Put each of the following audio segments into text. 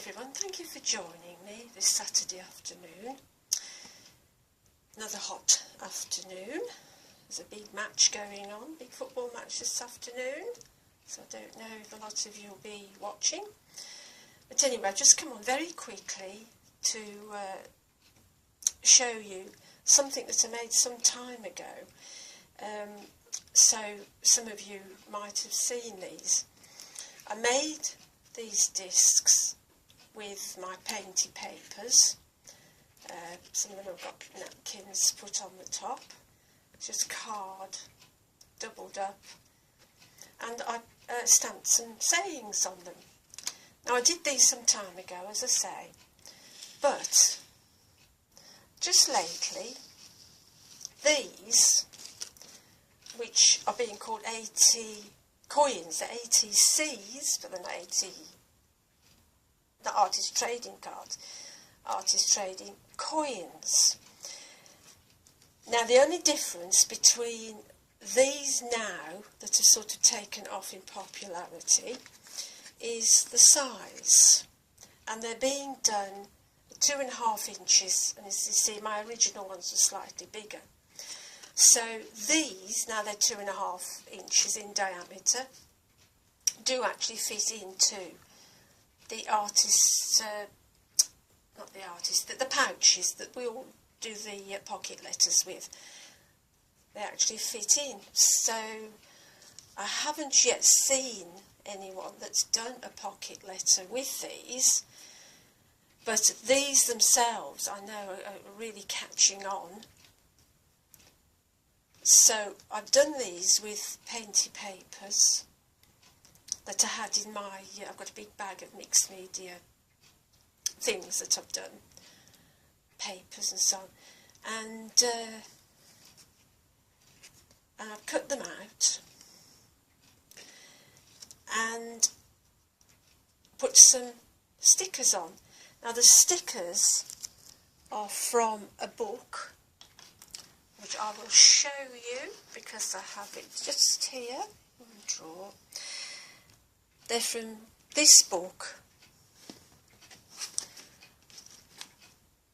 everyone, thank you for joining me this Saturday afternoon. Another hot afternoon. There's a big match going on, big football match this afternoon, so I don't know if a lot of you will be watching. But anyway, I've just come on very quickly to show you something that I made some time ago. So some of you might have seen these. I made these discs with my painty papers. Some of them have got napkins put on the top, just card doubled up, and I stamped some sayings on them. Now I did these some time ago, as I say, but just lately these, which are being called AT coins, they're ATCs, but they're not not artist trading cards, artist trading coins. Now the only difference between these now that are sort of taken off in popularity is the size, and they're being done 2.5 inches, and as you see my original ones were slightly bigger. So these, now they're 2.5 inches in diameter, do actually fit into the artist's, the pouches that we all do the pocket letters with. They actually fit in. So I haven't yet seen anyone that's done a pocket letter with these, but these themselves I know are really catching on. So I've done these with painty papers that I had in my, I've got a big bag of mixed media things that I've done, papers and so on, and I've cut them out and put some stickers on. Now the stickers are from a book, which I will show you because I have it just here in the drawer. They're from this book,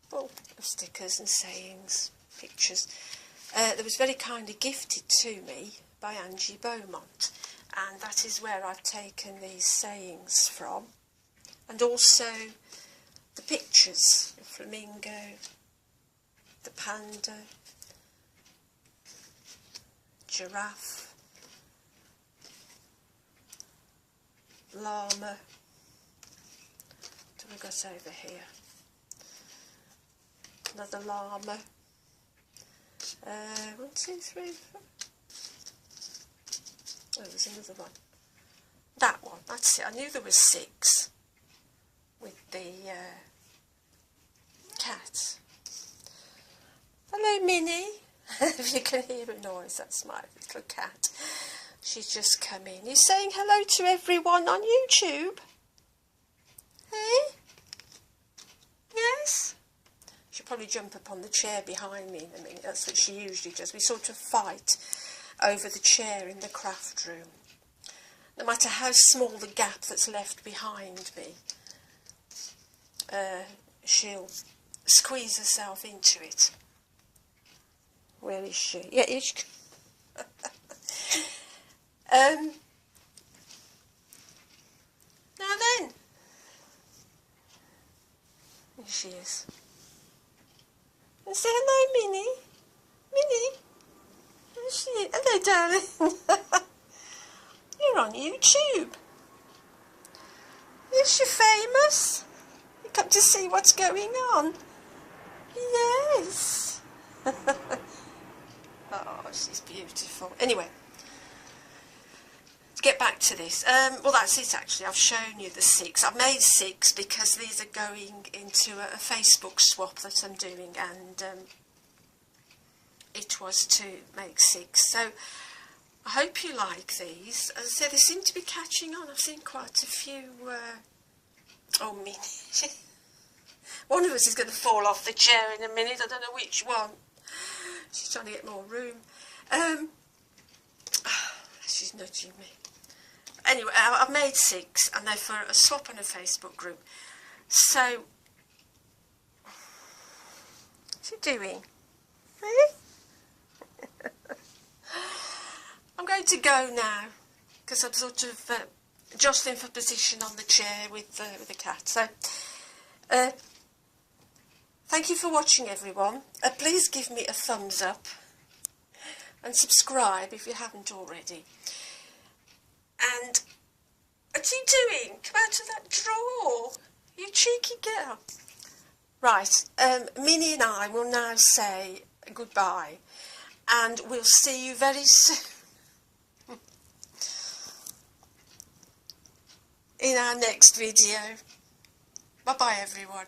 full of stickers and sayings, pictures. That was very kindly gifted to me by Angie Beaumont, and that is where I've taken these sayings from, and also the pictures, the flamingo, the panda, giraffe, llama. What have we got over here? Another llama. 1, 2, 3, 4. Oh, there's another one. That one, that's it. I knew there was 6 with the cat. Hello, Minnie. If you can hear a noise, that's my little cat. She's just come in. You're saying hello to everyone on YouTube? Hey? Yes? She'll probably jump up on the chair behind me in a minute. That's what she usually does. We sort of fight over the chair in the craft room. No matter how small the gap that's left behind me, she'll squeeze herself into it. Where is she? Yeah, here she now then, here she is. And say hello, Minnie. Minnie, there she is. Hello, darling. You're on YouTube. Yes, you're famous. You come to see what's going on. Yes. Oh, she's beautiful. Anyway, to get back to this, well, that's it actually. I've shown you the 6. I've made 6 because these are going into a Facebook swap that I'm doing, and it was to make 6. So I hope you like these. As I said, they seem to be catching on. I've seen quite a few. Oh, Minnie. One of us is going to fall off the chair in a minute. I don't know which one. She's trying to get more room. She's nudging me. Anyway, I've made 6, and they're for a swap on a Facebook group. So, what's he doing? Really? I'm going to go now because I'm sort of jostling for position on the chair with the cat. So, thank you for watching, everyone. Please give me a thumbs up and subscribe if you haven't already. And what's he doing? Come out of that drawer, you cheeky girl. Right, Minnie and I will now say goodbye, and we'll see you very soon in our next video. Bye bye, everyone.